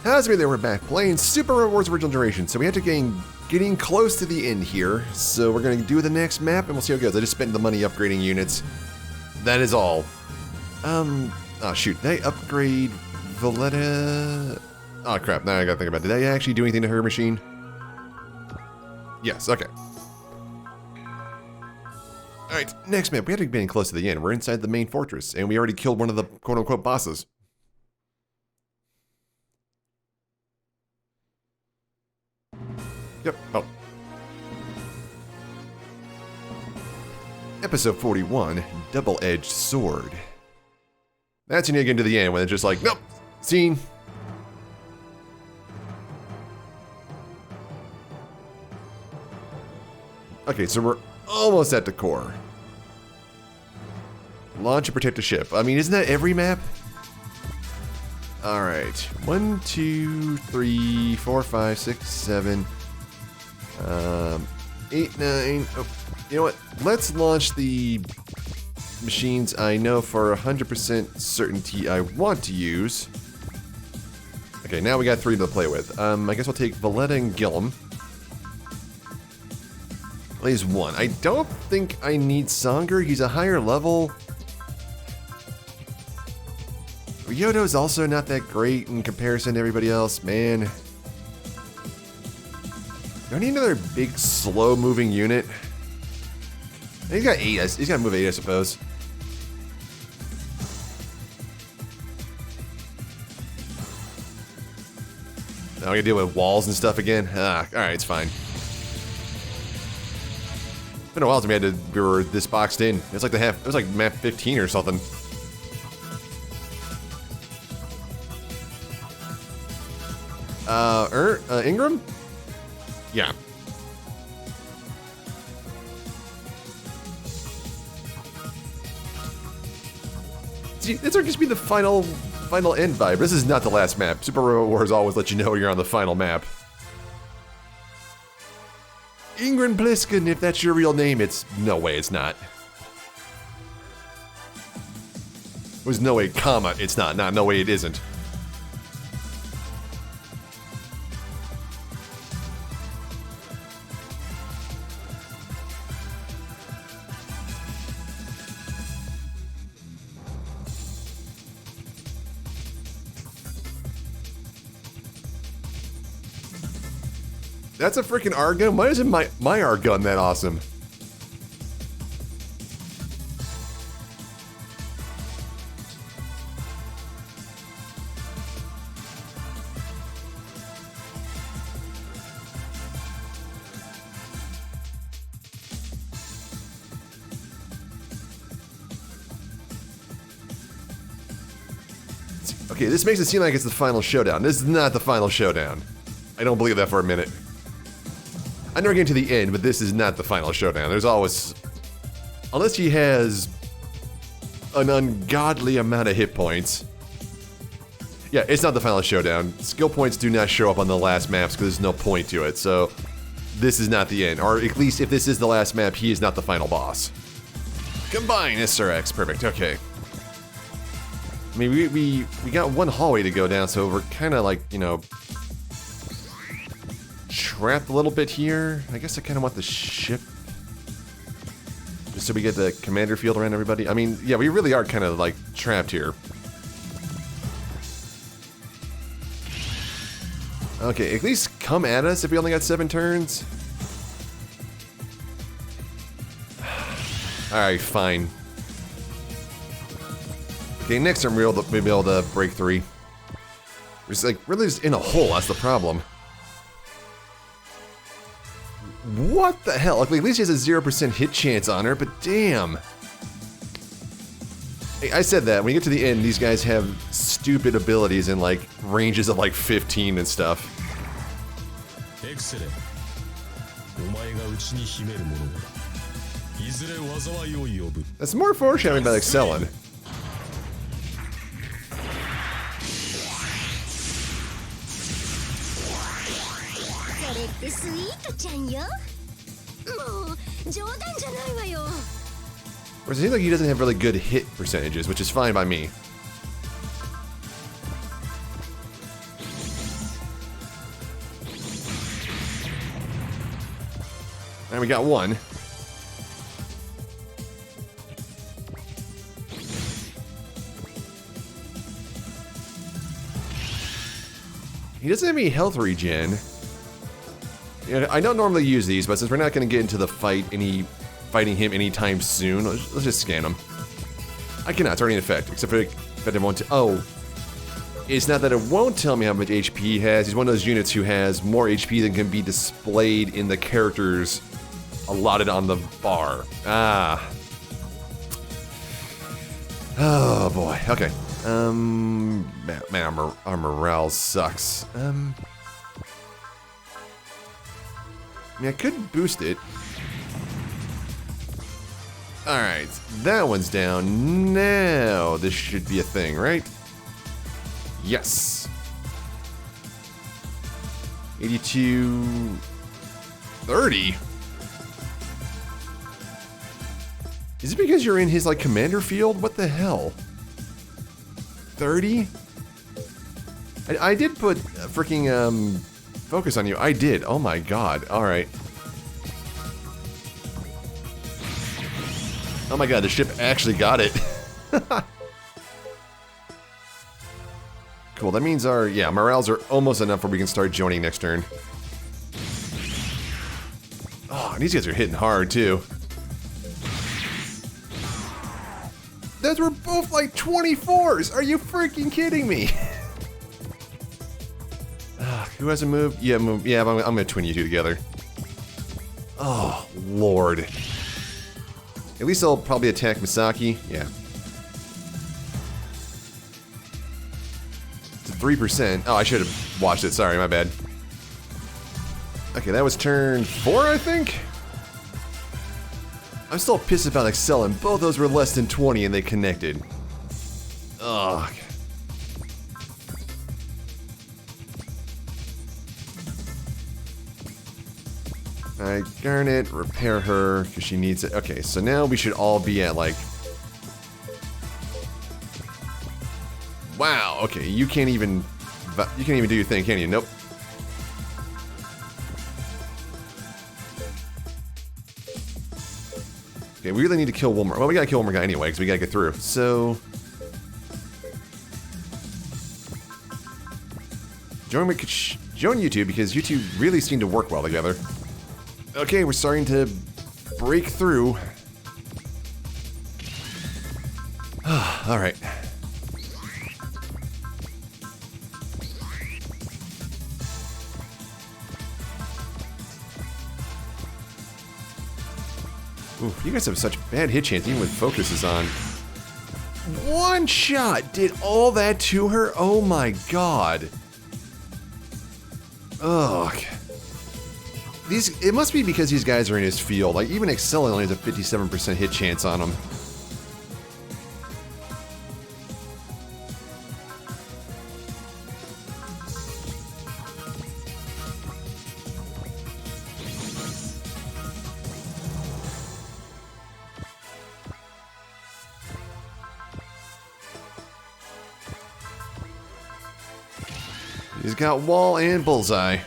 How's it? We're back playing Super Rewards Original Duration. So we have to getting close to the end here. So we're gonna do the next map and we'll see how it goes. I just spent the money upgrading units. That is all. Oh shoot, did I upgrade Valletta? Oh crap, now I gotta think about it. Did I actually do anything to her machine? Yes, okay. Alright, next map. We have to be getting close to the end. We're inside the main fortress, and we already killed one of the quote-unquote bosses. Yep, oh. Episode 41, Double-Edged Sword. That's when you get to the end, when it's just like, nope, scene. Okay, so we're almost at the core. Launch and protect the ship. I mean, isn't that every map? Alright. 1, 2, 3, 4, 5, 6, 7. 8, 9. Oh, you know what? Let's launch the machines I know for 100% certainty I want to use. Okay, now we got 3 to play with. I guess we'll take Valletta and Gillum. Plays 1. I don't think I need Songer. He's a higher level. Ryoto's also not that great in comparison to everybody else, man. Do I need another big, slow-moving unit? He's got 8. He's got to move 8, I suppose. Now we gotta deal with walls and stuff again. Ah, all right, it's fine. It's been a while since we were this boxed in. It's like it was like map 15 or something. Ingram? Yeah. See, this would just be the final end vibe. This is not the last map. Super Robot Wars always let you know you're on the final map. Ingrid Bliskin, if that's your real name, it's no way it's not. There's no way, comma, it's not. No way it isn't. That's a freaking R gun? Why isn't my R gun that awesome? Okay, this makes it seem like it's the final showdown. This is not the final showdown. I don't believe that for a minute. I know we're getting to the end, but this is not the final showdown. There's always... Unless he has an ungodly amount of hit points. Yeah, it's not the final showdown. Skill points do not show up on the last maps because there's no point to it, so... This is not the end. Or at least if this is the last map, he is not the final boss. Combine SRX, perfect, okay. I mean, we got one hallway to go down, so we're kind of like, you know... trapped a little bit here. I guess I kind of want the ship. Just so we get the commander field around everybody. I mean, yeah, we really are kind of like trapped here. Okay, at least come at us if we only got 7 turns. Alright, fine. Okay, next time we'll be able to break 3. We're just like, really just in a hole, that's the problem. What the hell? Like, at least he has a 0% hit chance on her, but damn. Hey, I said that. When you get to the end, these guys have stupid abilities in, like, ranges of, like, 15 and stuff. Excellent. That's more foreshadowing by, like, Selin. Whereas it seems like he doesn't have really good hit percentages, which is fine by me. Alright, we got one. He doesn't have any health regen. Yeah, I don't normally use these, but since we're not going to get into the fighting him anytime soon, let's just scan him. I cannot. It's already in effect, except for that it won't. Oh, it's not that it won't tell me how much HP he has. He's one of those units who has more HP than can be displayed in the characters allotted on the bar. Ah. Oh boy. Okay. Man, our morale sucks. I mean, I could boost it. Alright, that one's down. Now, this should be a thing, right? Yes. 82... 30? Is it because you're in his, like, commander field? What the hell? 30? I did put freaking, focus on you. I did. Oh my god. Alright. Oh my god, the ship actually got it. Cool, that means our, yeah, morales are almost enough where we can start joining next turn. Oh, and these guys are hitting hard, too. Those were both like 24s! Are you freaking kidding me? Who hasn't moved? Yeah, move. Yeah, I'm gonna twin you two together. Oh, Lord. At least I'll probably attack Misaki. Yeah. It's 3%. Oh, I should have watched it. Sorry, my bad. Okay, that was turn 4, I think? I'm still pissed about Excel, and both those were less than 20 and they connected. Ugh. Alright, Garnet, repair her, because she needs it. Okay, so now we should all be at, like... Wow, okay, you can't even do your thing, can you? Nope. Okay, we really need to kill one more. Well, we gotta kill one more guy anyway, because we gotta get through. So... Join YouTube, because you two really seem to work well together. Okay, we're starting to break through. Alright. Ooh, you guys have such bad hit chance even when focus is on. One shot did all that to her? Oh my god. Ugh. It must be because these guys are in his field. Like, even Excel only has a 57% hit chance on him. He's got wall and bullseye.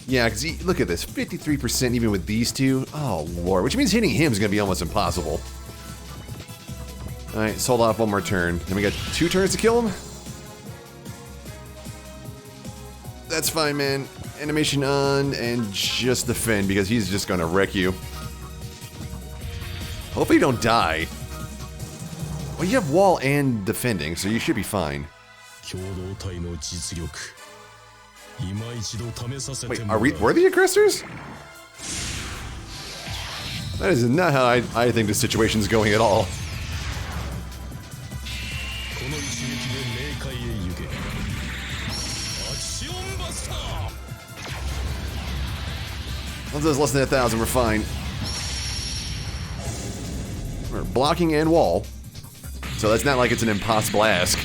Yeah, because look at this, 53% even with these two. Oh, Lord. Which means hitting him is going to be almost impossible. Alright, let's hold off one more turn. Then we got 2 turns to kill him? That's fine, man. Animation on, and just defend, because he's just going to wreck you. Hopefully you don't die. Well, you have wall and defending, so you should be fine. Wait, were the aggressors? That is not how I think this situation's going at all. Once there's less than 1,000, we're fine. We're blocking and wall. So that's not like it's an impossible ask.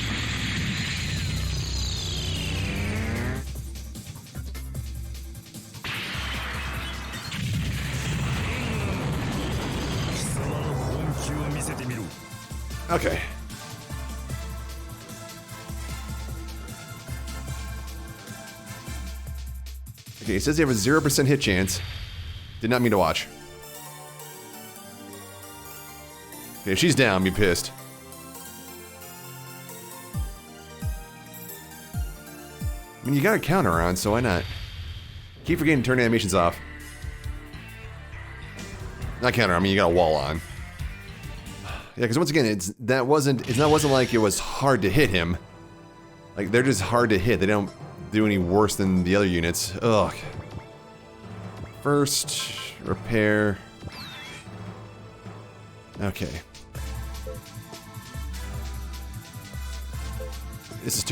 Okay. Okay, it says they have a 0% hit chance. Did not mean to watch. Okay, if she's down, be pissed. I mean, you got a counter on, so why not? Keep forgetting to turn animations off. Not counter, I mean you got a wall on. Yeah, because once again, it's not like it was hard to hit him. Like, they're just hard to hit. They don't do any worse than the other units. Ugh. First, repair. Okay. This is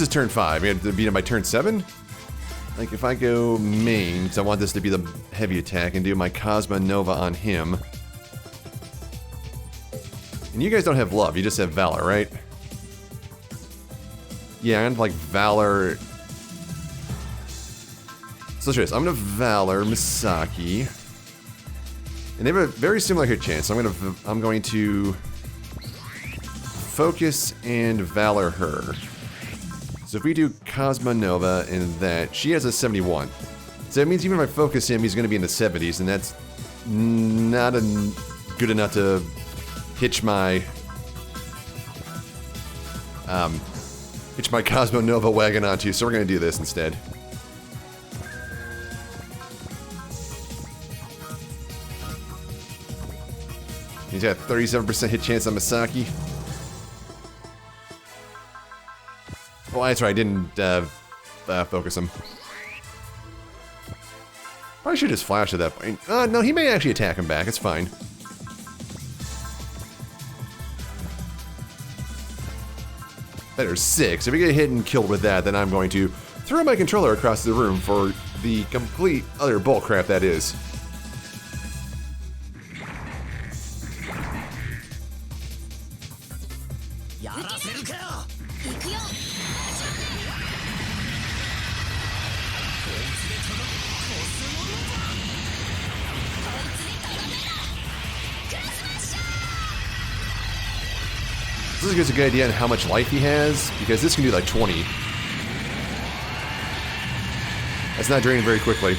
turn 5. We have to beat him by turn 7? Like, if I go main, because I want this to be the heavy attack, and do my Cosma Nova on him. And you guys don't have love, you just have valor, right? Yeah, and like valor. So let's try this. I'm gonna valor Misaki. And they have a very similar hit chance, so I'm going to focus and valor her. So if we do Cosma Nova and that, she has a 71. So that means even if I focus him, he's going to be in the 70s, and that's not good enough to hitch my Cosmo Nova wagon onto. So we're going to do this instead. He's got a 37% hit chance on Misaki. Oh, that's right, I didn't focus him. Probably should just flash at that point. No, he may actually attack him back, it's fine. Better 6. If we get hit and killed with that, then I'm going to throw my controller across the room for the complete other bullcrap that is. This gives a good idea on how much life he has, because this can do like 20. That's not draining very quickly.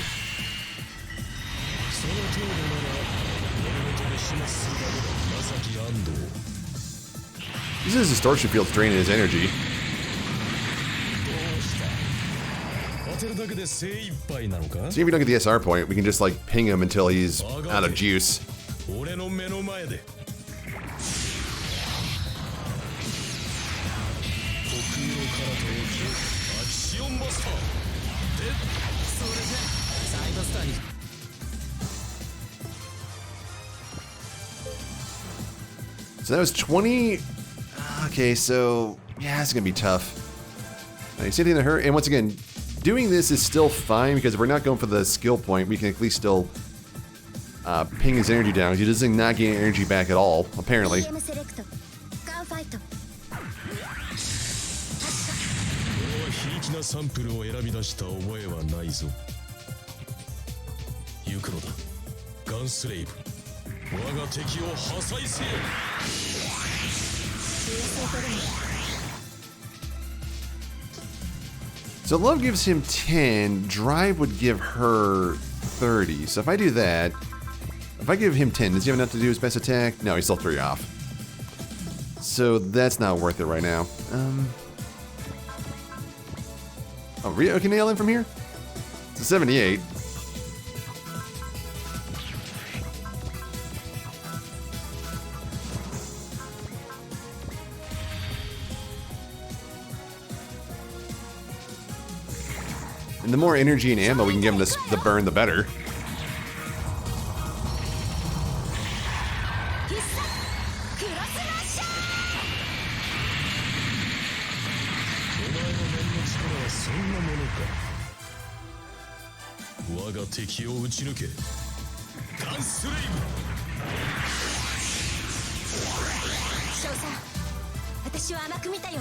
Uses distortion fields draining his energy. So if we don't get the SR point, we can just like ping him until he's out of juice. So that was 20. Okay, so yeah, it's gonna be tough. Same thing to her, and once again, doing this is still fine because if we're not going for the skill point, we can at least still ping his energy down. He doesn't not gain energy back at all, apparently. So love gives him 10, drive would give her 30. So if I do that, if I give him 10, does he have enough to do his best attack? No, he's still 3 off. So that's not worth it right now. Oh, Rio can nail him from here? It's a 78. And the more energy and ammo we can give him the burn, the better. 私を甘く見たよ。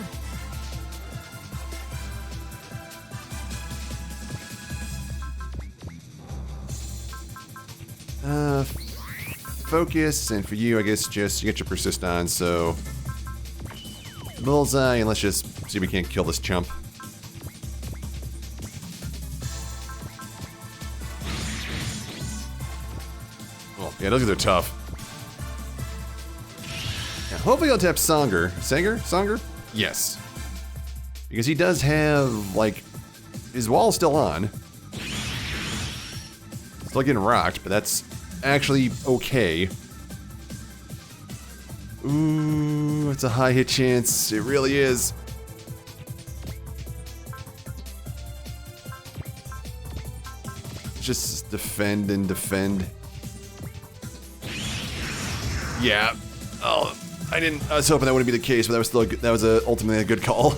Focus, and for you, I guess just you get your persist on, so bullseye, and let's just see if we can't kill this chump. Oh, yeah, those guys are tough. Yeah, hopefully I'll tap Songer? Yes. Because he does have, like, his wall's still on. Still getting rocked, but that's actually okay. Ooh, it's a high hit chance. It really is. Just defend and defend. Yeah. Oh, I was hoping that wouldn't be the case, but that was still that was ultimately a good call.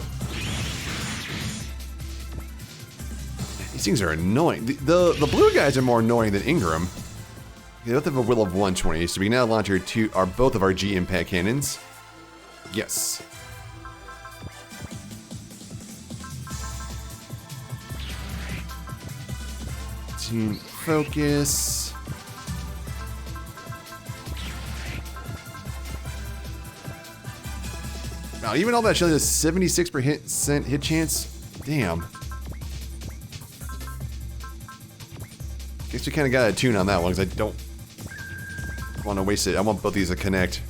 These things are annoying. The blue guys are more annoying than Ingram. They both have a will of 120, so we can now launch both of our G impact cannons. Yes. Team focus. Wow, even all that shows a 76% hit chance. Damn. Guess we kind of got a tune on that one because I don't want to waste it. I want both these to connect.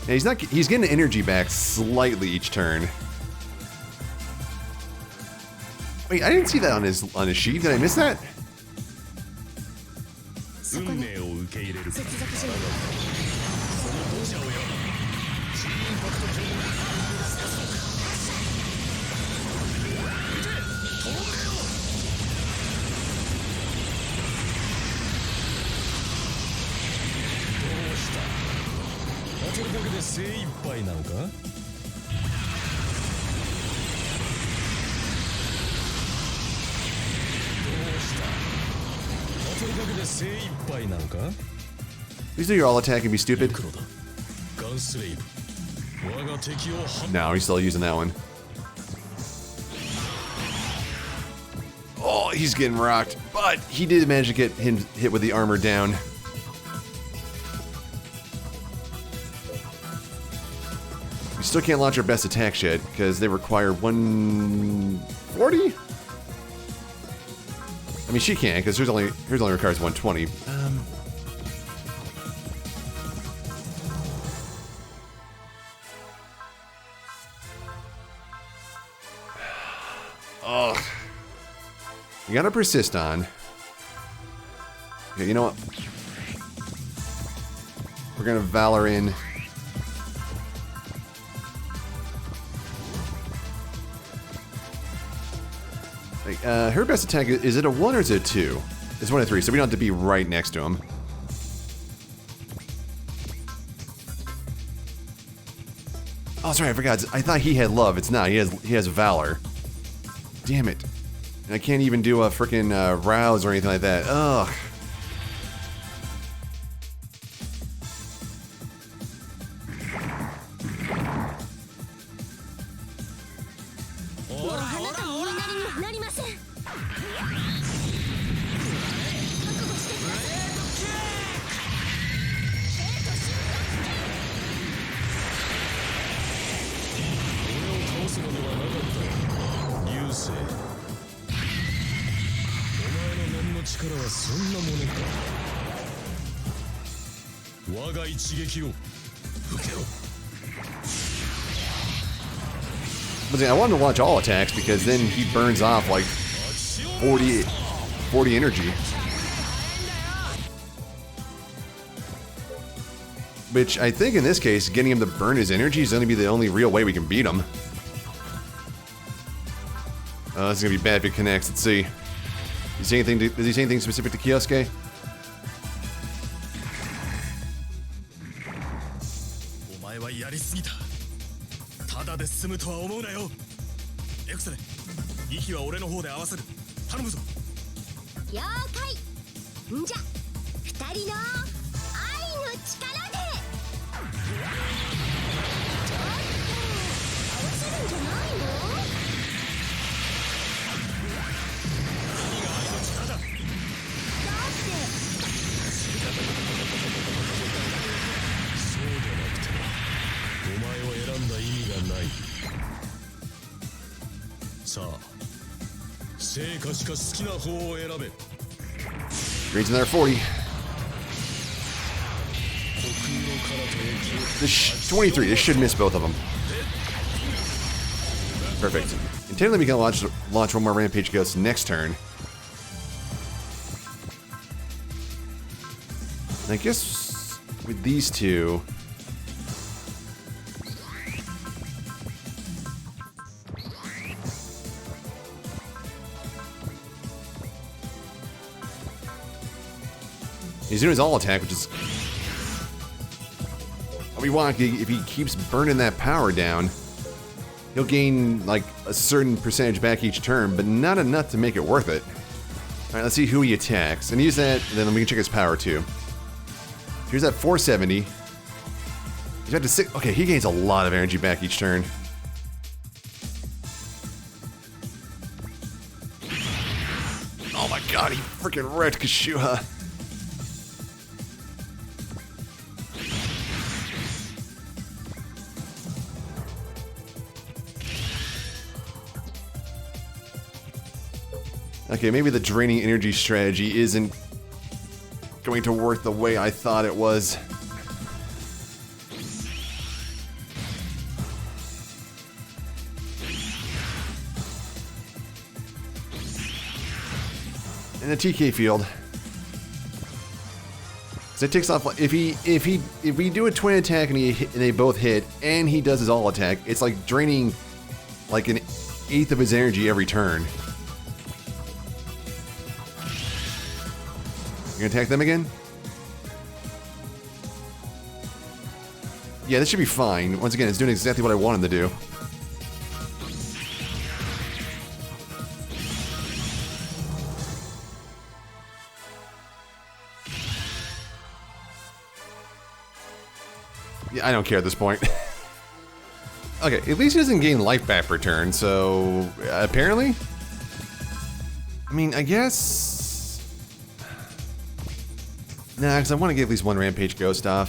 And he's getting energy back slightly each turn. Wait, I didn't see that on his sheet. Did I miss that? Please do your all attack and be stupid. No, he's still using that one. Oh, he's getting rocked, but he did manage to get him hit with the armor down. We still can't launch our best attacks yet because they require 140. I mean, she can't because hers only requires 120. Ugh. You gotta persist on. Okay, you know what? We're gonna Valor in. Like, her best attack, is it a 1 or is it a 2? It's 1 or 3, so we don't have to be right next to him. Oh, sorry, I forgot. I thought he had love. It's not. He has Valor. Damn it. And I can't even do a freaking rouse or anything like that. Ugh. But I wanted to launch all attacks because then he burns off like 40 energy. Which I think in this case, getting him to burn his energy is going to be the only real way we can beat him. This is going to be bad if it connects. Let's see. Does he say anything specific to Kyosuke? んじゃ二人の愛の力でちょっと合わせるんじゃないの？だってそうでなくてはお前を選んだ意味がない。さあ生か死か好きな方を選べ。 Grades in there 40. 虚空の彼方へ消え This 23. This should miss both of them. Perfect. And technically we can launch one more Rampage Ghost next turn. And I guess with these two... He's doing his all attack, which is what we want. If he keeps burning that power down, he'll gain like a certain percentage back each turn, but not enough to make it worth it. All right, let's see who he attacks, and use that. And then we can check his power too. Here's that 470. He's got to 6. Okay, he gains a lot of energy back each turn. Oh my god, he freaking wrecked Kashuha. Okay, maybe the draining energy strategy isn't going to work the way I thought it was. And the TK field. So it takes off. If we do a twin attack and they both hit, and he does his all attack, it's like draining like an eighth of his energy every turn. You gonna attack them again? Yeah, this should be fine. Once again, it's doing exactly what I want him to do. Yeah, I don't care at this point. Okay, at least he doesn't gain life back per turn, so apparently? I mean, I guess... Nah, because I want to get at least one Rampage Ghost off.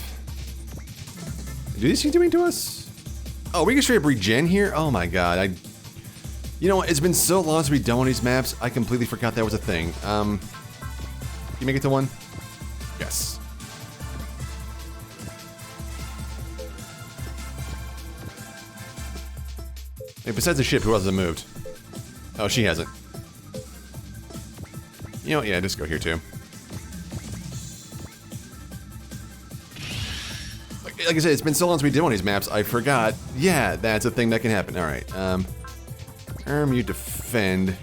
Do these seem doing to us? Oh, we can straight up regen here? Oh my god, you know what, it's been so long since we've done one of these maps, I completely forgot that was a thing. Can you make it to one? Yes. Hey, besides the ship, who else has moved? Oh, she hasn't. You know what, yeah, just go here too. Like I said, it's been so long since we did one of these maps, I forgot. Yeah, that's a thing that can happen. Alright, you defend.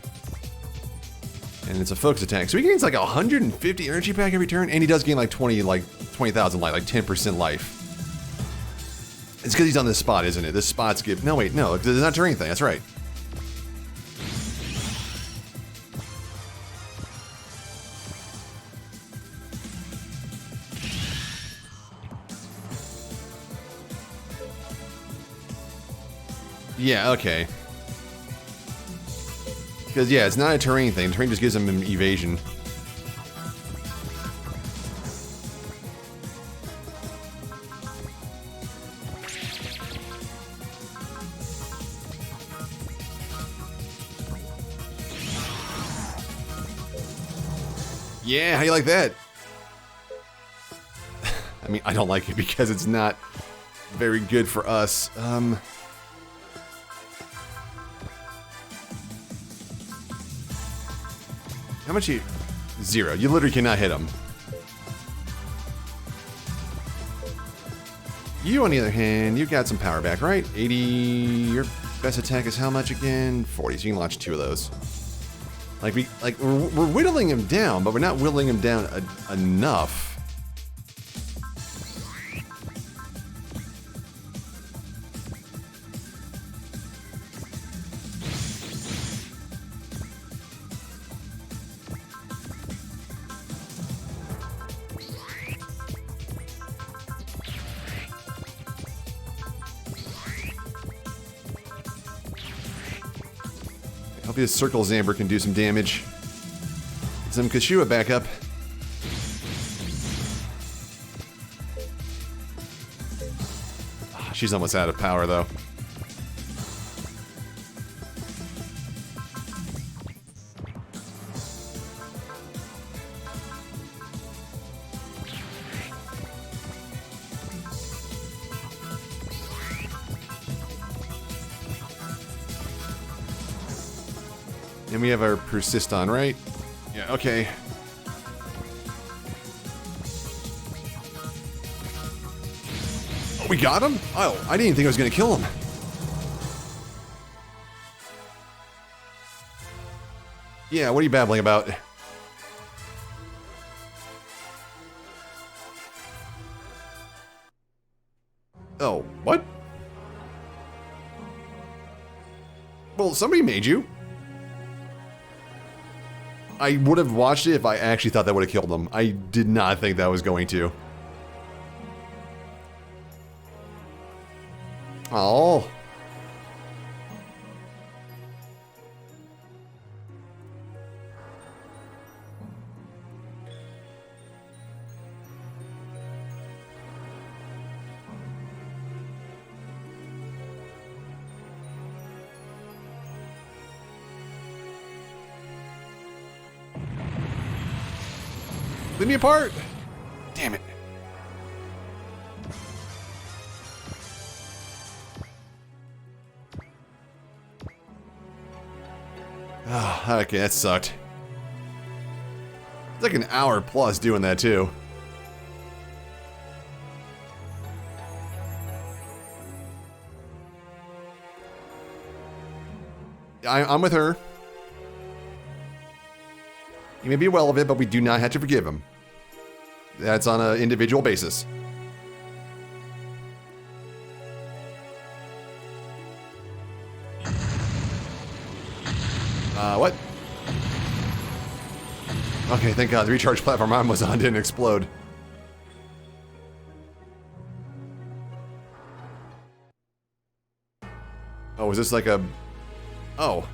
And it's a focus attack. So he gains like 150 energy back every turn, and he does gain like 20,000 life, like 10% life. It's because he's on this spot, isn't it? This spot's give. No, wait, no, because it's not doing anything, that's right. Yeah, okay. Because, yeah, it's not a terrain thing. Terrain just gives him an evasion. Yeah, how you like that? I mean, I don't like it because it's not very good for us. How much you... 0. You literally cannot hit him. You, on the other hand, you got some power back, right? 80... Your best attack is how much again? 40, so you can launch 2 of those. We're whittling him down, but we're not whittling him down enough. Hopefully this Circle Zamber can do some damage. Get some Kashua back up. She's almost out of power, though. And we have our Persist on, right? Yeah, okay. Oh, we got him? Oh, I didn't even think I was gonna kill him. Yeah, what are you babbling about? Oh, what? Well, somebody made you. I would have watched it if I actually thought that would have killed him. I did not think that was going to. Oh. Leave me apart! Damn it. Ah, okay, that sucked. It's like an hour plus doing that too. I'm with her. He may be well of it, but we do not have to forgive him. That's on an individual basis. What? Okay, thank God the recharge platform I was on didn't explode. Oh, is this like a... Oh.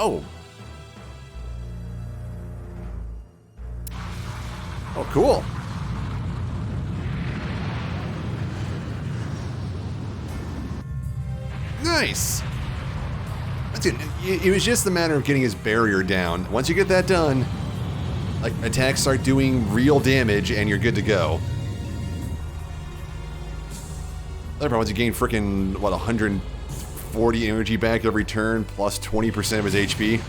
Oh. Oh, cool. Nice. That's it. It was just a matter of getting his barrier down. Once you get that done, like, attacks start doing real damage and you're good to go. Other problem, once you gain frickin', what, 140 energy back every turn, plus 20% of his HP.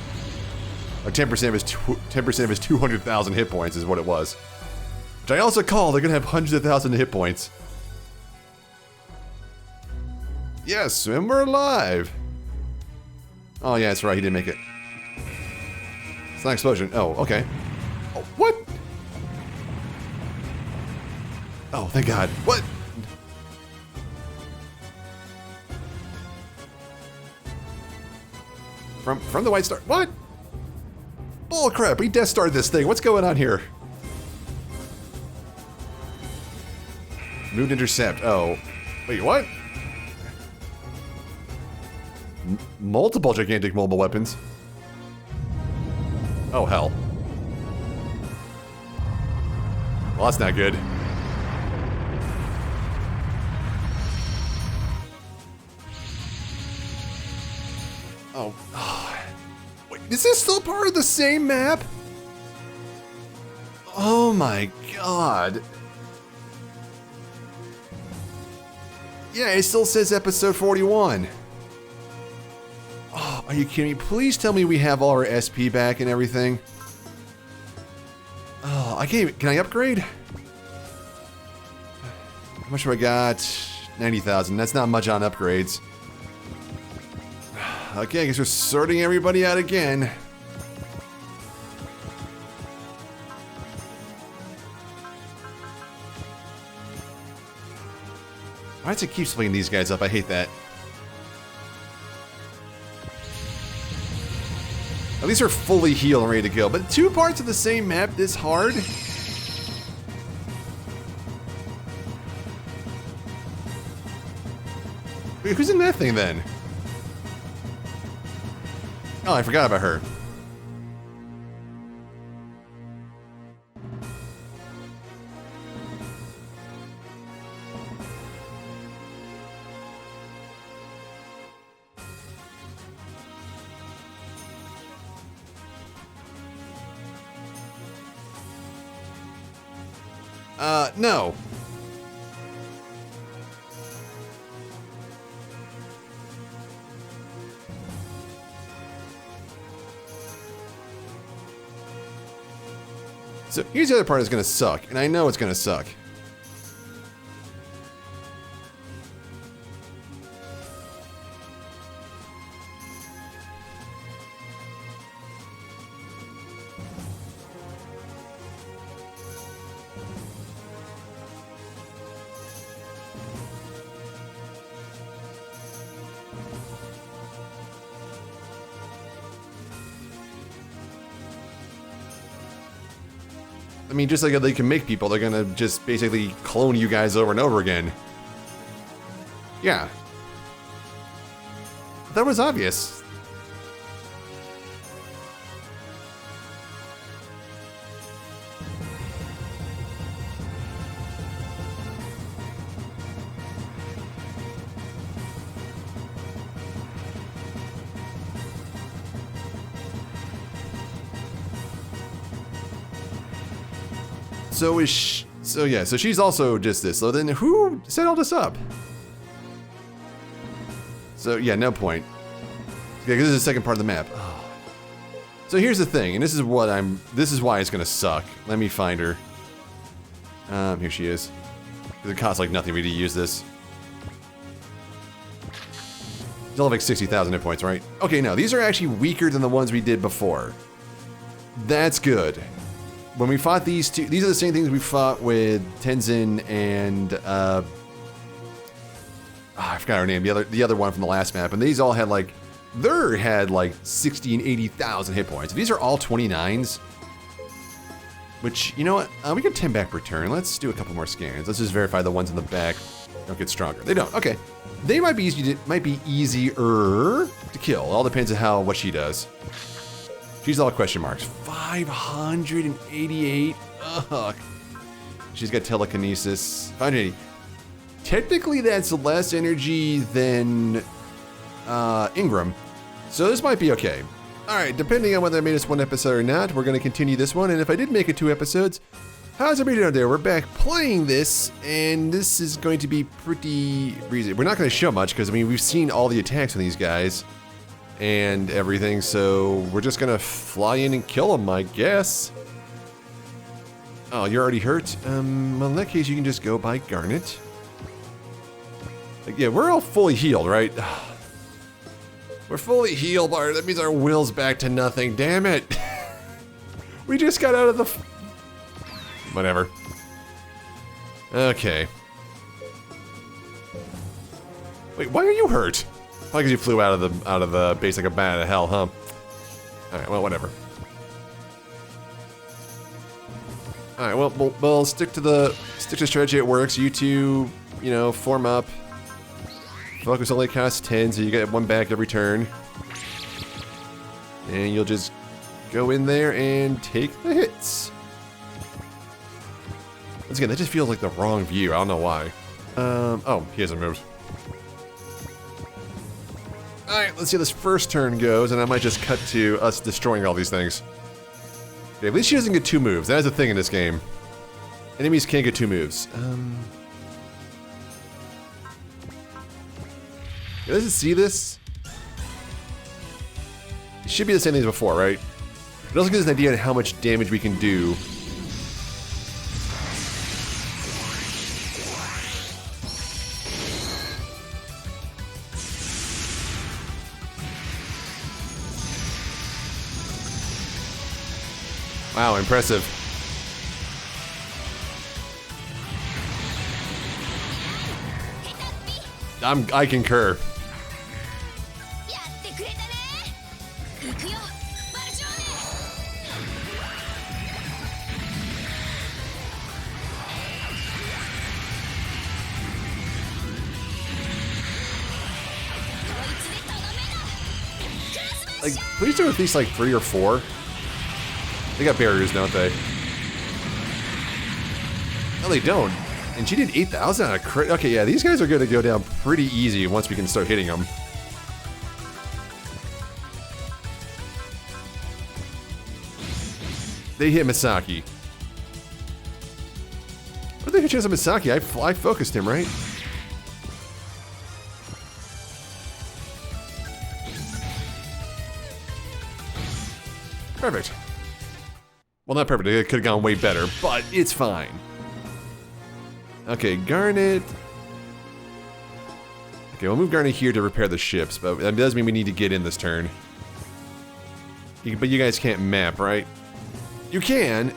Or 10% of his 10% of his 200,000 hit points is what it was. Which I also call they're gonna have hundreds of thousands of hit points. Yes, and we're alive. Oh yeah, that's right, he didn't make it. It's not an explosion. Oh, okay. Oh, what? Oh, thank God. What? From the White Star. What? Bull crap, we Death Starred this thing. What's going on here? Moved intercept. Oh. Wait, what? Multiple gigantic mobile weapons. Oh, hell. Well, that's not good. Oh. Wait, is this still part of the same map? Oh my God. Yeah, it still says episode 41. Oh, are you kidding me? Please tell me we have all our SP back and everything. Oh, I can't even, can I upgrade? How much have I got? 90,000. That's not much on upgrades. Okay, I guess we're sorting everybody out again. Why does it keep splitting these guys up? I hate that. At least we're fully healed and ready to go. But 2 parts of the same map this hard? Wait, who's in that thing then? Oh, I forgot about her. No. So here's the other part that's gonna suck, and I know it's gonna suck. I mean, just like they can make people, they're gonna just basically clone you guys over and over again. Yeah. That was obvious. So she's also just this. So then who set all this up? So yeah, no point. Okay, this is the second part of the map. Oh. So here's the thing, and this is why it's gonna suck. Let me find her. Here she is. Because it costs like nothing for me to use this. It's all like 60,000 hit points, right? Okay, no, these are actually weaker than the ones we did before. That's good. When we fought these two, these are the same things we fought with Tenzin and I forgot her name, the other one from the last map, and these all had like 60 and 80,000 hit points. These are all 29s. Which, you know what? We get 10 back per turn. Let's do a couple more scans. Let's just verify the ones in the back don't get stronger. They don't. Okay. They might be easier to kill. It all depends on what she does. She's all question marks. 588. Ugh. She's got telekinesis. 580. Technically, that's less energy than Ingram. So this might be okay. Alright, depending on whether I made this one episode or not, we're going to continue this one. And if I did make it 2 episodes, how's everybody doing out there? We're back playing this, and this is going to be pretty breezy. We're not going to show much because, I mean, we've seen all the attacks from these guys and everything, so we're just gonna fly in and kill them, I guess. Oh, you're already hurt? Well, in that case, you can just go by Garnet. Like, yeah, we're all fully healed, right? We're fully healed, Bart. That means our will's back to nothing. Damn it. We just got out of the... Whatever. Okay. Wait, why are you hurt? Probably because you flew out of the base like a bat out of hell, huh? Alright, well, whatever. Alright, well, we'll stick to strategy. It works. You two, form up. Focus only costs 10, so you get 1 back every turn. And you'll just go in there and take the hits. Once again, that just feels like the wrong view. I don't know why. Oh, he hasn't moved. Alright, let's see how this first turn goes, and I might just cut to us destroying all these things. Okay, at least she doesn't get 2 moves. That is a thing in this game. Enemies can't get 2 moves. Does it see this? It should be the same thing as before, right? It also gives us an idea on how much damage we can do. Wow, impressive. I concur. Like, please do at least like 3 or 4. They got barriers, don't they? No, they don't. And she did 8,000 on a crit. Okay, yeah, these guys are going to go down pretty easy once we can start hitting them. They hit Misaki. What did they hit chance on Misaki? I focused him, right? Perfect. Well, not perfect. It could have gone way better, but it's fine. Okay, Garnet. Okay, we'll move Garnet here to repair the ships, but that does mean we need to get in this turn. But you guys can't map, right? You can.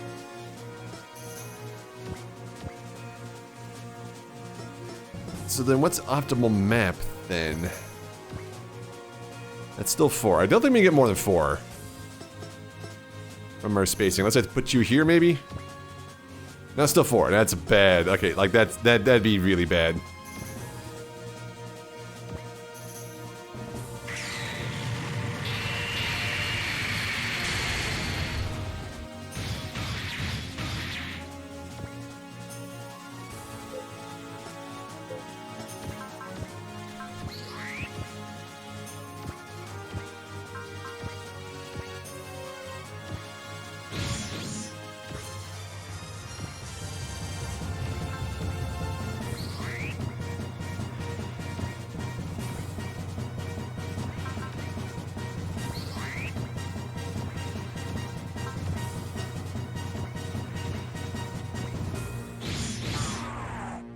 So then what's optimal map then? That's still 4. I don't think we can get more than 4. From our spacing. Let's have to put you here maybe? No, still 4. That's bad. Okay, like that'd be really bad.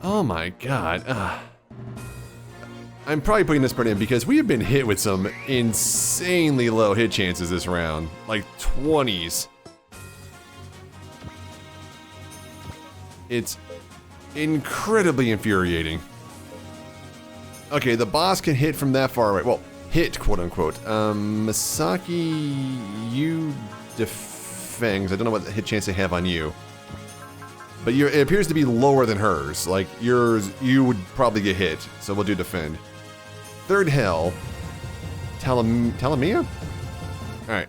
Oh my god. I'm probably putting this part in because we have been hit with some insanely low hit chances this round. Like 20s. It's incredibly infuriating. Okay, the boss can hit from that far away. Well, hit, quote unquote. Misaki, you defengs. I don't know what hit chance they have on you. But it appears to be lower than hers. Like, yours, you would probably get hit. So we'll do defend. Third hell. Talamia? Alright.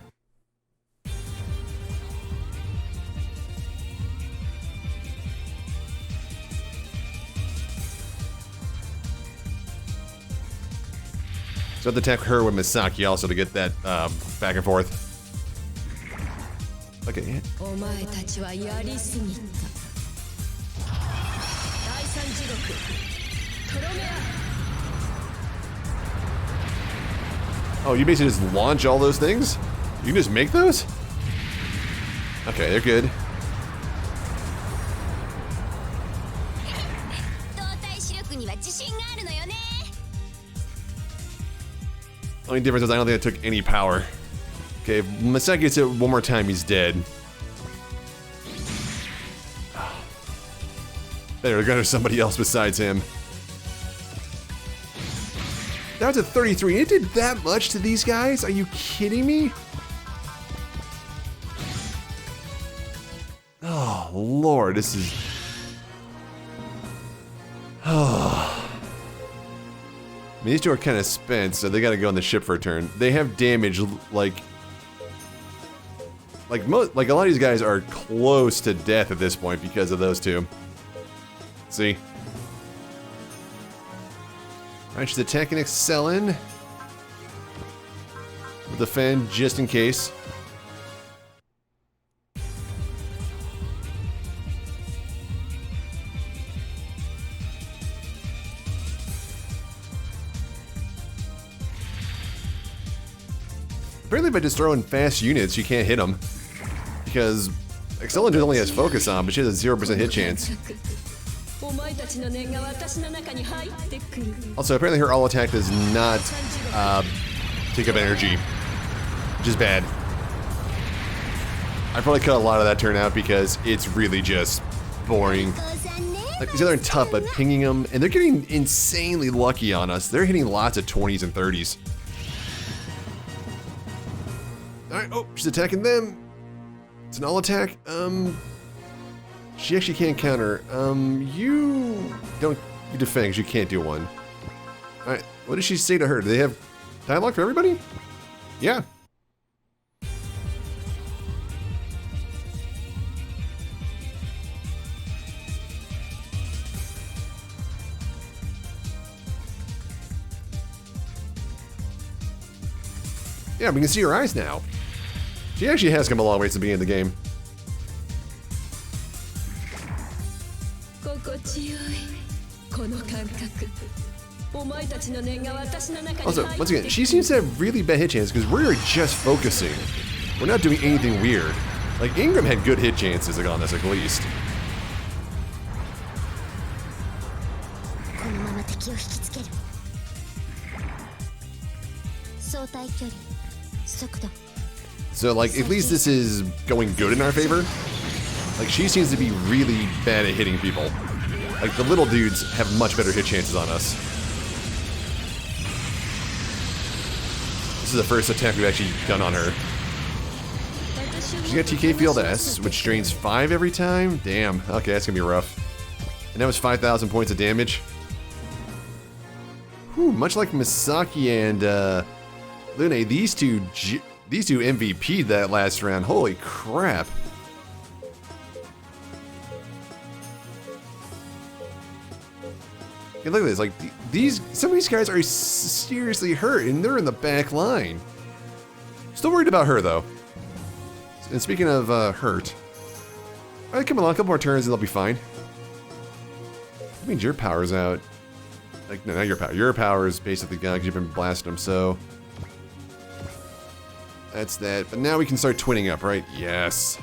So I have to attack her with Misaki also to get that back and forth. Okay, yeah. Oh, you basically just launch all those things? You can just make those? Okay, they're good. Only difference is I don't think I took any power. Okay, if Misaki gets it one more time, he's dead. There's somebody else besides him. That was a 33. It did that much to these guys? Are you kidding me? Oh, Lord, this is... Oh. I mean, these two are kind of spent, so they gotta go on the ship for a turn. They have damage, like a lot of these guys are close to death at this point because of those two. See? Alright, she's attacking Excelin. We'll defend just in case. Apparently by just throwing fast units, you can't hit them. Because Excelin only has focus on, but she has a 0% hit chance. Also, apparently her all attack does not take up energy, which is bad. I probably cut a lot of that turn out because it's really just boring. Like, these other tough, but pinging them, and they're getting insanely lucky on us. They're hitting lots of 20s and 30s. Alright, oh, she's attacking them. It's an all attack. She actually can't counter. You defend because you can't do one. Alright, what does she say to her? Do they have dialogue for everybody? Yeah. Yeah, we can see her eyes now. She actually has come a long way since the beginning of the game. 心地よいこの感覚お前たちの念が私の中に入って Also, once again, she seems to have really bad hit chances because we're just focusing. We're not doing anything weird. Like, Ingram had good hit chances like, on this at least. このまま敵を引きつける相対距離速度 So, like, at least this is going good in our favor. Like, she seems to be really bad at hitting people. Like, the little dudes have much better hit chances on us. This is the first attack we've actually done on her. She's got TK Field S, which drains 5 every time? Damn, okay, that's gonna be rough. And that was 5,000 points of damage. Whew, much like Misaki and Lune, these two MVP'd that last round. Holy crap. Hey, look at this, like, some of these guys are seriously hurt, and they're in the back line. Still worried about her, though. And speaking of hurt, alright, come along, a couple more turns and they'll be fine. That means your power's out. Like, no, not your power. Your power's basically gone because you've been blasting them, so... That's that. But now we can start twinning up, right? Yes.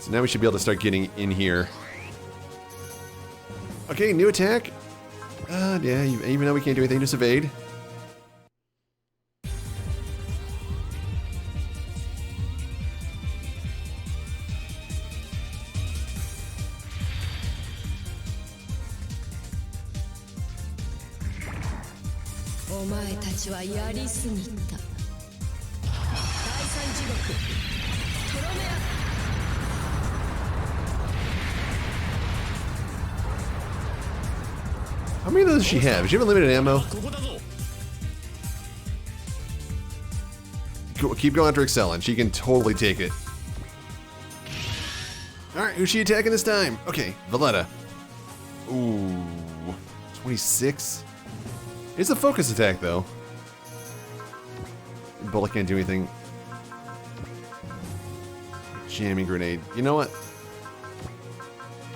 So now we should be able to start getting in here. Okay, new attack. Yeah, even though we can't do anything, just evade. How many of those does she have? Does she have unlimited ammo? Keep going after Excellent. She can totally take it. Alright, who's she attacking this time? Okay, Valletta. Ooh. 26? It's a focus attack, though. Bullet can't do anything. Jamming grenade. You know what?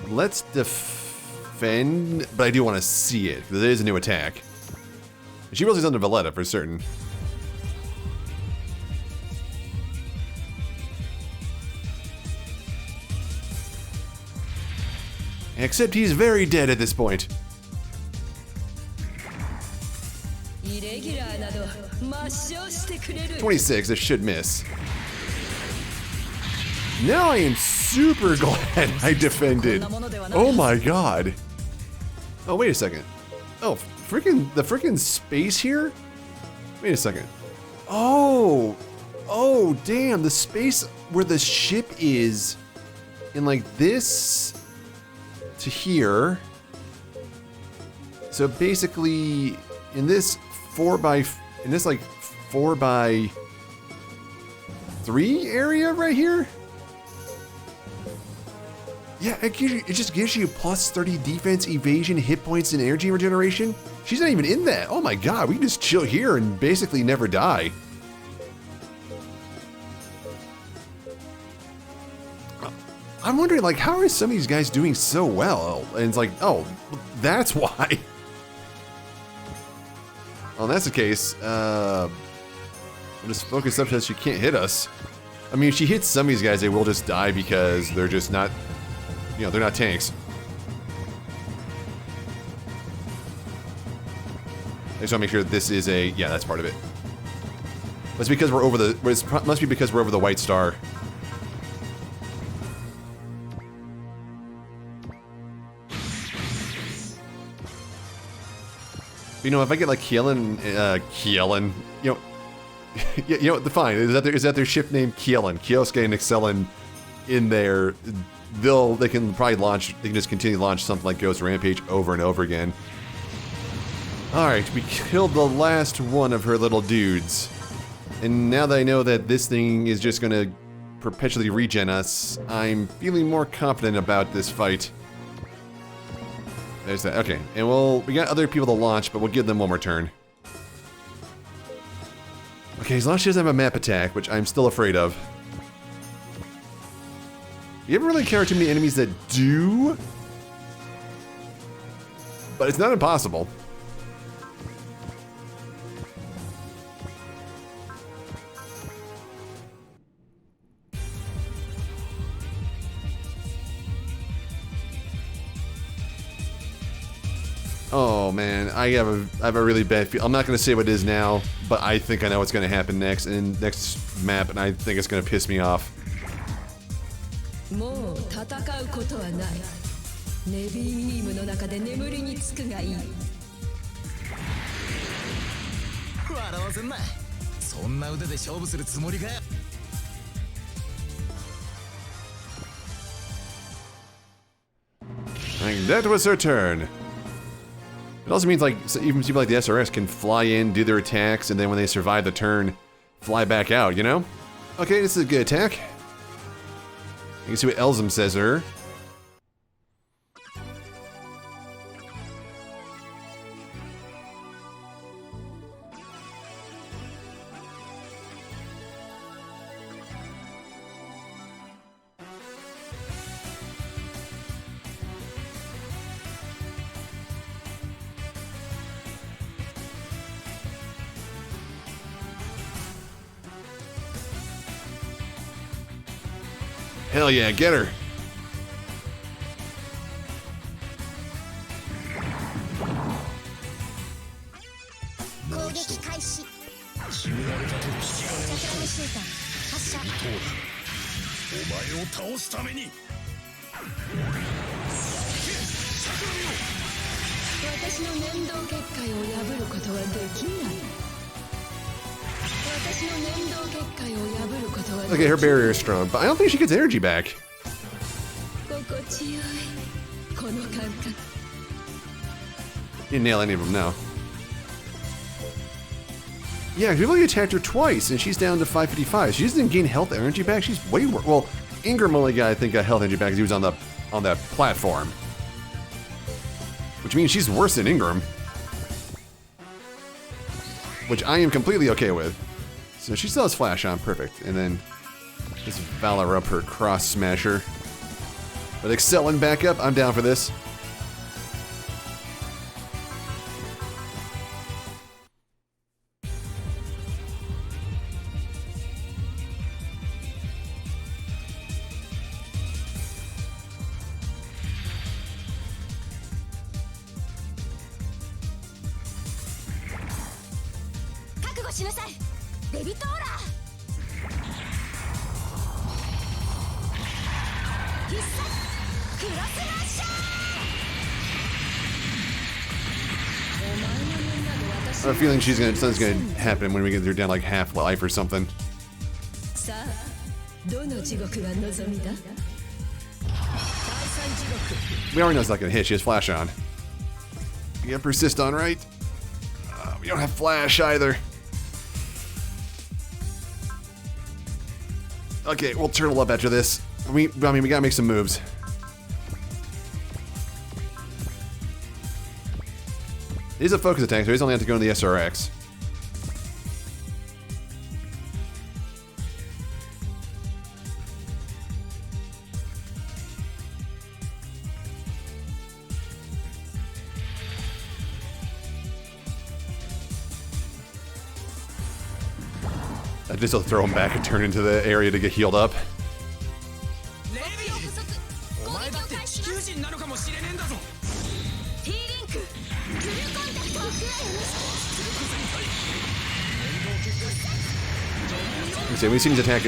Let's defend, but I do want to see it, because it is a new attack. She rolls under Valletta for certain. Except he's very dead at this point. 26, this should miss. Now I am super glad I defended. Oh my god. Oh, wait a second. Oh, the freaking space here? Wait a second. Oh, damn, the space where the ship is in like this to here. So basically in this 4x3 area right here? Yeah, it just gives you plus 30 defense, evasion, hit points, and energy regeneration. She's not even in that. Oh my god, we can just chill here and basically never die. I'm wondering, like, how are some of these guys doing so well? And it's like, oh, that's why. Well, that's the case. We'll just focus up so she can't hit us. I mean, if she hits some of these guys, they will just die because they're just not, you know, they're not tanks. I just want to make sure that this is a, yeah, that's part of it. It's because we're over the, it must be because we're over the white star. You know, if I get like Kielin, you know, you know, fine. Is that their ship name Kielin? Kyosuke and Excellent in there, they can probably launch. They can just continue to launch something like Ghost Rampage over and over again. All right, we killed the last one of her little dudes, and now that I know that this thing is just gonna perpetually regen us, I'm feeling more confident about this fight. There's that. Okay, and we got other people to launch, but we'll give them one more turn. Okay, as long as she doesn't have a map attack, which I'm still afraid of. You haven't really encountered too many enemies that do, but it's not impossible. Oh man, I have a really bad feel. I'm not going to say what it is now, but I think I know what's going to happen next in next map, and I think it's going to piss me off. もう戦うことはない。ネビーイームの中で眠りにつくがいい。笑わせんな。そんな腕で勝負するつもりかよ。And that was her turn. It also means like even people like the SRS can fly in, do their attacks, and then when they survive the turn, fly back out, you know? Okay, this is a good attack. You can see what Elzum says to her. Hell yeah, get her. Okay, her barrier is strong, but I don't think she gets energy back. Didn't nail any of them, no. Yeah, we've only attacked her twice, and she's down to 555. She doesn't gain health energy back. She's way worse. Well, Ingram only got, I think, got health energy back because he was on that platform, which means she's worse than Ingram, which I am completely okay with. So she still has flash on, perfect, and then just Valor up her cross smasher. But excelling back up, I'm down for this. I have a feeling something's gonna happen when we get her down like half life or something. We already know it's not gonna hit. She has flash on. You got persist on, right? We don't have flash either. Okay, we'll turtle up after this. I mean, we gotta make some moves. It is a focus attack, so he's only have to go into the SRX. I just will throw him back and turn into the area to get healed up. Okay, we've seen his attack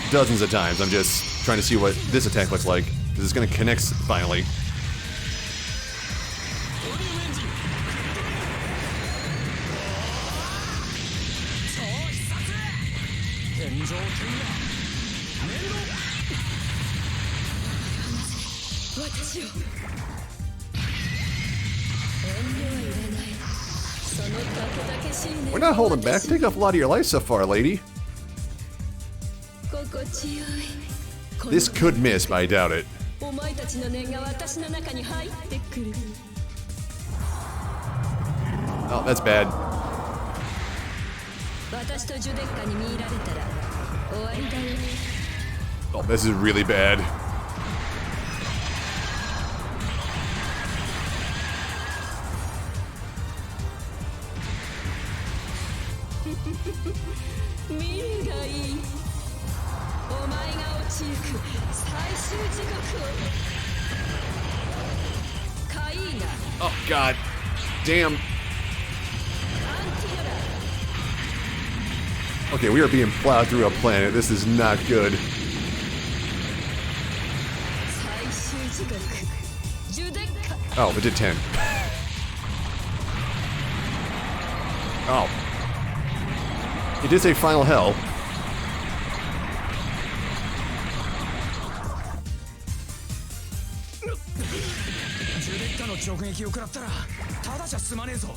dozens of times. I'm just trying to see what this attack looks like, because it's going to connect finally. We're not holding back. Take off a lot of your life so far, lady. This could miss, but I doubt it. Oh, that's bad. 私とジュデッカに見入られたら終わりだよ。 Oh, this is really bad. 見るがいい。お前が落ちゆく最終時刻を。カイーナ、 Oh, God. Damn. アンティドラ。 Okay, we are being plowed through a planet. This is not good. 最終時刻、ジュデッカ。 Oh, it did 10. Oh. It did say final hell. ジュデッカの直撃を食らったらただじゃ済まねえぞ。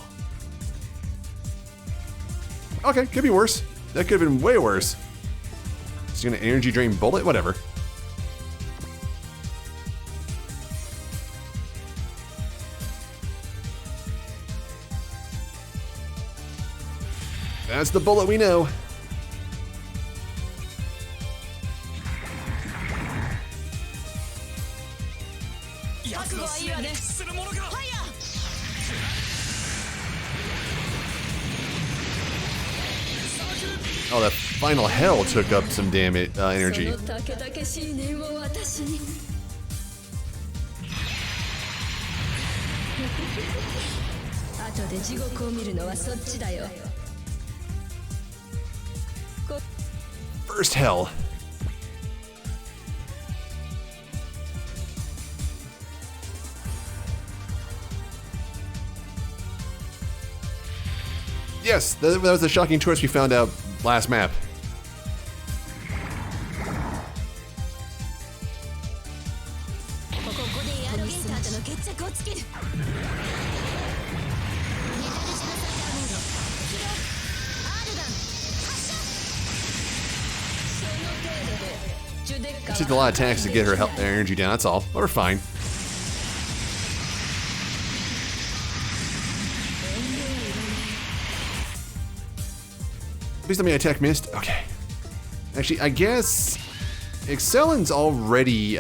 Okay, could be worse. That could have been way worse. Just gonna energy drain bullet? Whatever. That's the bullet we know. 奴の死に屈するものか。 Oh, that final hell took up some damage, energy. そのたけだけしい念を私に。後で地獄を見るのはそっちだよ。 First hell. Yes, that was a shocking choice we found out last map. ここでエアロゲーターとの決着をつける。メタルジェノサイダーモード起動。アールガン発射。その程度でジュデッカ It took a lot of attacks to get her energy down, that's all. But we're fine. Please tell me attack missed. Okay. Actually, I guess Excellen's already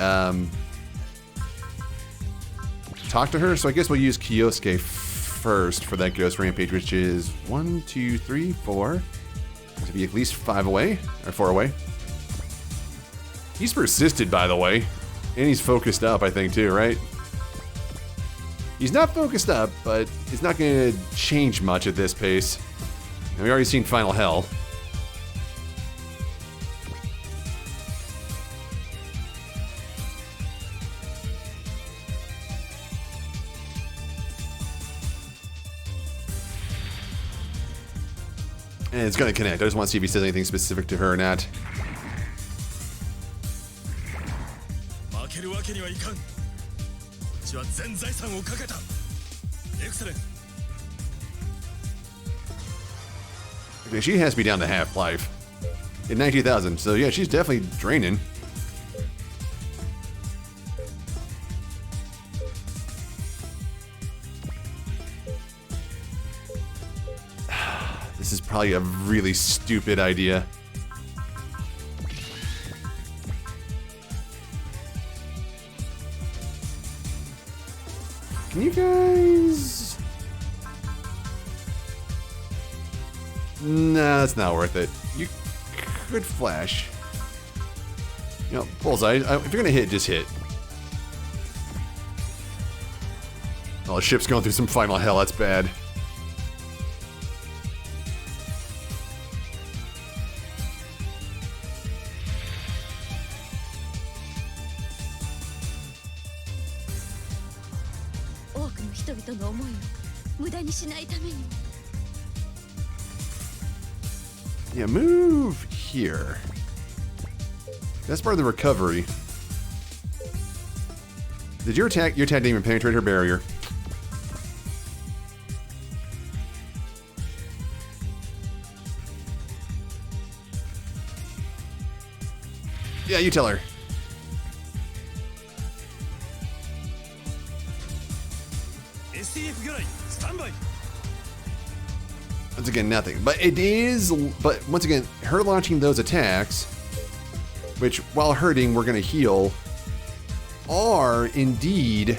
talked to her, so I guess we'll use Kyosuke first for that Ghost Rampage, which is 1, 2, 3, 4. To be at least 5 away, or 4 away. He's persisted, by the way. And he's focused up, I think, too, right? He's not focused up, but it's not going to change much at this pace. And we already seen Final Hell. And it's going to connect. I just want to see if he says anything specific to her or not. 負けるわけにはいかん。うちは全財産をかけた。エクセレン。 Okay, she has to be down to half-life. At 19,000, so yeah, she's definitely draining. This is probably a really stupid idea. Can you guys... Nah, that's not worth it. You could flash. You know, bullseye. If you're gonna hit, just hit. Oh, the ship's going through some final hell. That's bad. Yeah, move here. That's part of the recovery. Did your attack didn't even penetrate her barrier? Yeah, you tell her. STF 魚雷スタンバイ。Once again, nothing. But it is, but once again, her launching those attacks, which while hurting, we're gonna heal, are indeed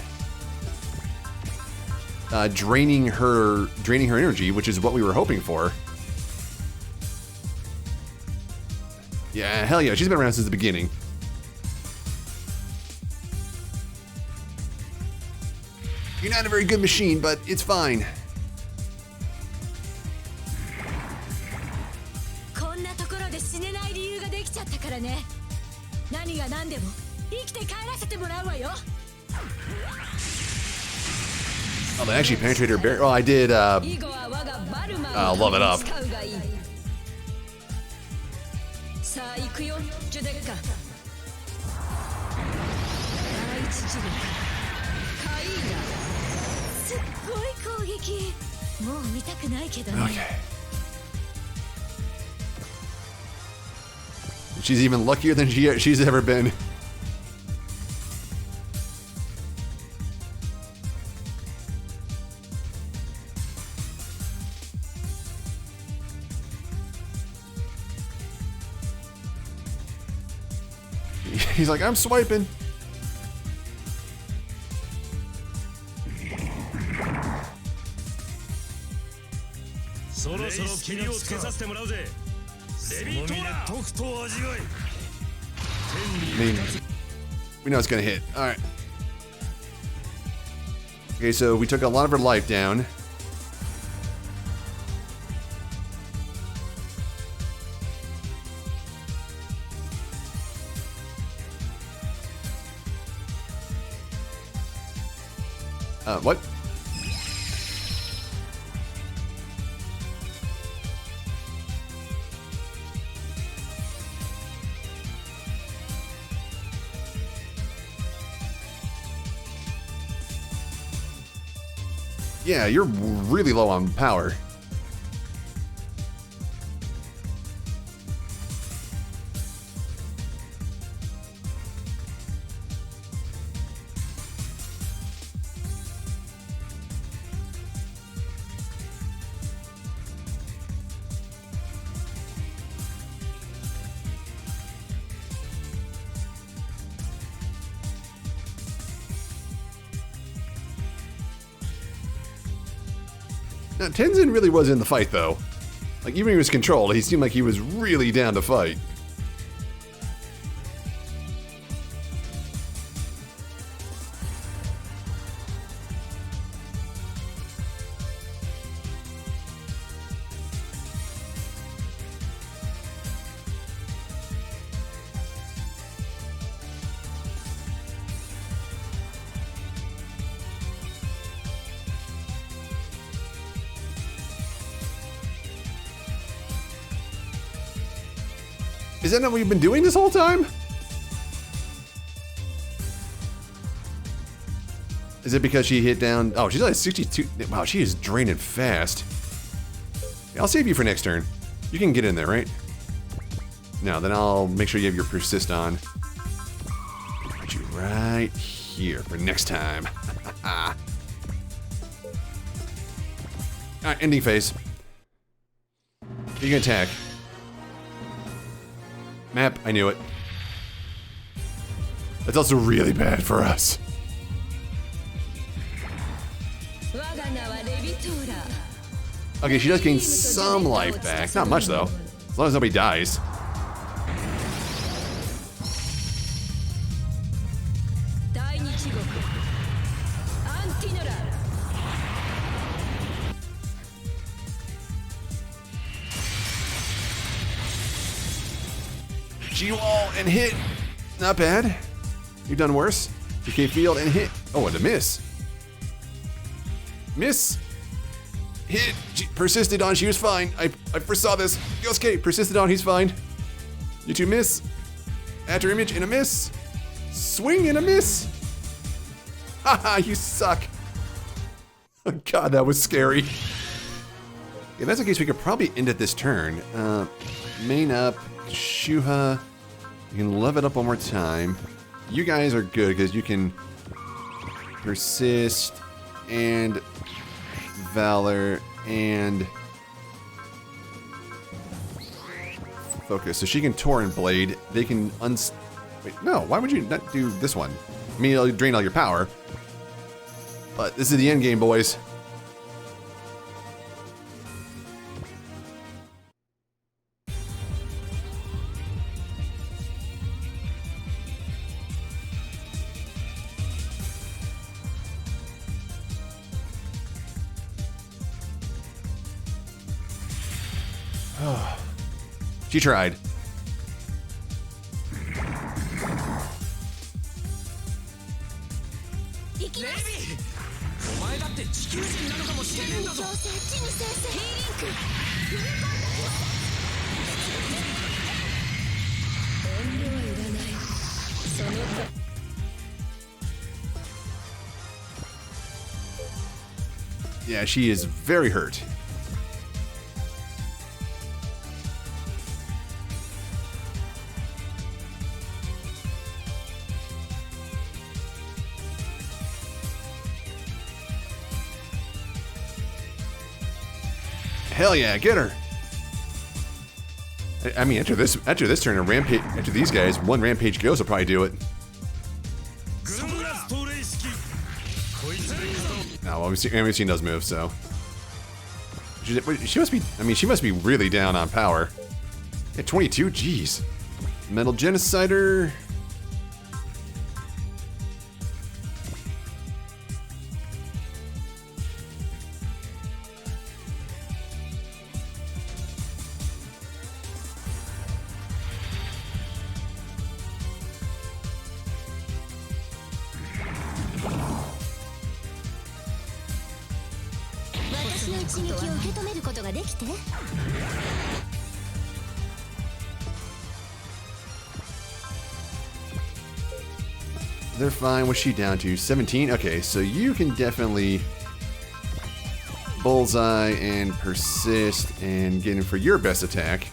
draining her energy, which is what we were hoping for. Yeah, hell yeah, she's been around since the beginning. You're not a very good machine, but it's fine. こんなところで死ねない理由ができちゃったからね。何が何でも生きて帰らせてもらうわよ。 Oh, they actually penetrated her barrier. Oh, I did, love it up. さあ行くよ、ジュデッカ。第一次力、カイーナ。すっごい攻撃。もう見たくないけどね。 Okay. She's even luckier than she's ever been. He's like, I'm swiping. そろそろ霧をつけさせてもらうぜ。レビートーラー。特と味わい。 I mean, we know it's gonna hit. All right. Okay, so we took a lot of her life down. What? Yeah, you're really low on power. Now, Tenzin really was in the fight, though. Like, even when he was controlled, he seemed like he was really down to fight. Is that not what you've been doing this whole time? Is it because she hit down? Oh, she's like 62. Wow, she is draining fast. I'll save you for next turn. You can get in there, right? No, then I'll make sure you have your persist on. Put you right here for next time. Alright, ending phase. You can attack. Map, I knew it. That's also really bad for us. Okay, she does gain some life back. Not much, though. As long as nobody dies. G-wall and hit. Not bad. You've done worse. DK field and hit. Oh, and a miss. Miss. Hit. She persisted on. She was fine. I foresaw this. Yosuke persisted on. He's fine. You two miss. After image and a miss. Swing and a miss. Haha, you suck. Oh, God, that was scary. If that's the case, we could probably end it this turn. Main up. Shuha. You can level it up one more time. You guys are good because you can persist and valor and Focus. So she can Torrent Blade. They can Wait, no. Why would you not do this one? I mean, it'll drain all your power. But this is the end game, boys. She tried. Yeah, she is very hurt. Hell yeah, get her! I mean, after this turn, a rampage. After these guys, one rampage goes will probably do it. No, well, we've seen those moves, so she must be. I mean, she must be really down on power. At 22, jeez. Metal Genocider. They're fine. What's she down to? 17? Okay, so you can definitely bullseye and persist and get in for your best attack.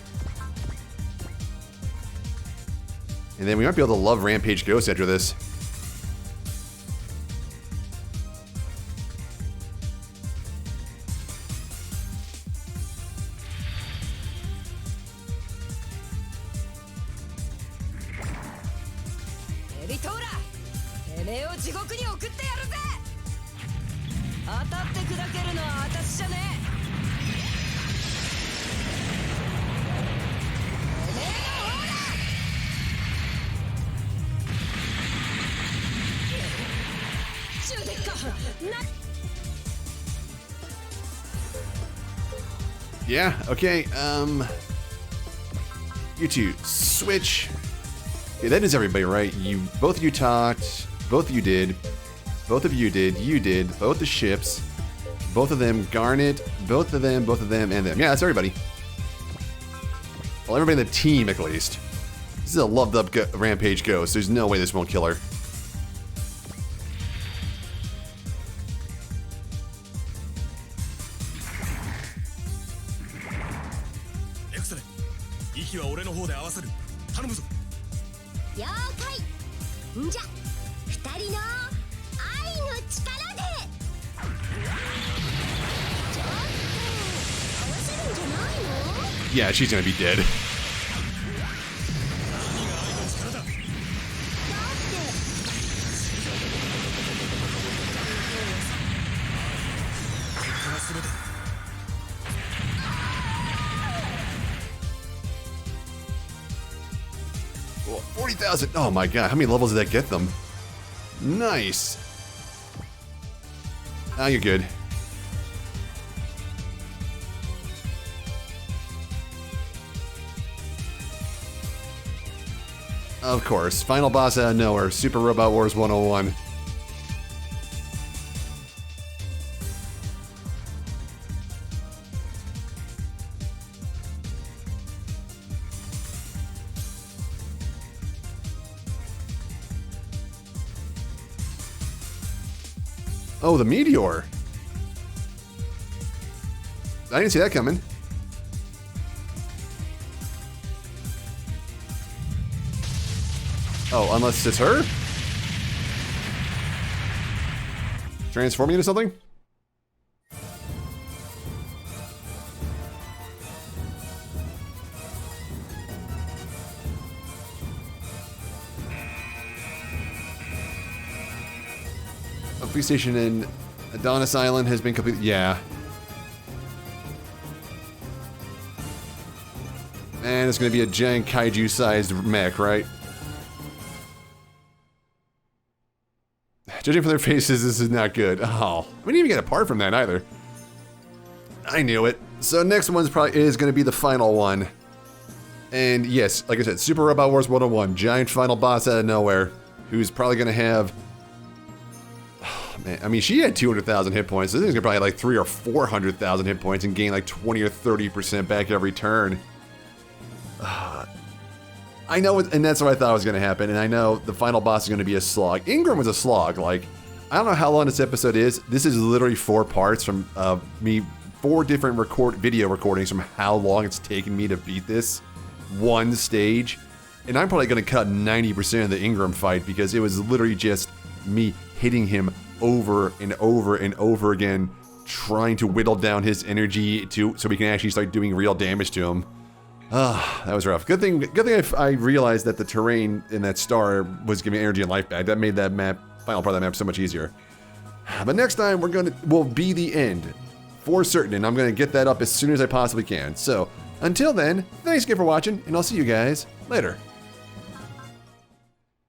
And then we might be able to love Rampage Ghost after this. Yeah, okay, you two, switch. Okay, that is everybody, right? Both of you talked, both of you did, both of you did, you did, both the ships, both of them, Garnet, both of them, and them. Yeah, that's everybody. Well, everybody in the team, at least. This is a loved-up Rampage Ghost. There's no way this won't kill her. Yeah, she's gonna be dead. Oh, 40,000. Oh my god, how many levels did that get them? Nice. Ah, you're good. Of course, final boss out of nowhere, Super Robot Wars 101. Oh, the meteor. I didn't see that coming. Oh, unless it's her? Transforming into something? police station in Adonis Island has been completed. Yeah. And it's going to be a giant kaiju-sized mech, right? Judging from their faces, this is not good. Oh, we didn't even get apart from that either. I knew it. So next one's probably is going to be the final one. And yes, like I said, Super Robot Wars 101, giant final boss out of nowhere, who's probably going to have... Oh, man, I mean, she had 200,000 hit points. This thing's going to probably have like 300,000 or 400,000 hit points and gain like 20 or 30% back every turn. I know, and that's what I thought was going to happen, and I know the final boss is going to be a slog. Ingram was a slog. Like, I don't know how long this episode is. This is literally 4 parts from me, 4 different video recordings from how long it's taken me to beat this one stage. And I'm probably going to cut 90% of the Ingram fight because it was literally just me hitting him over and over and over again, trying to whittle down his energy so we can actually start doing real damage to him. Ah, that was rough. Good thing I realized that the terrain in that star was giving energy and life back. That made that final part of that map so much easier. But next time will be the end for certain, and I'm gonna get that up as soon as I possibly can. So until then, thanks again for watching, and I'll see you guys later.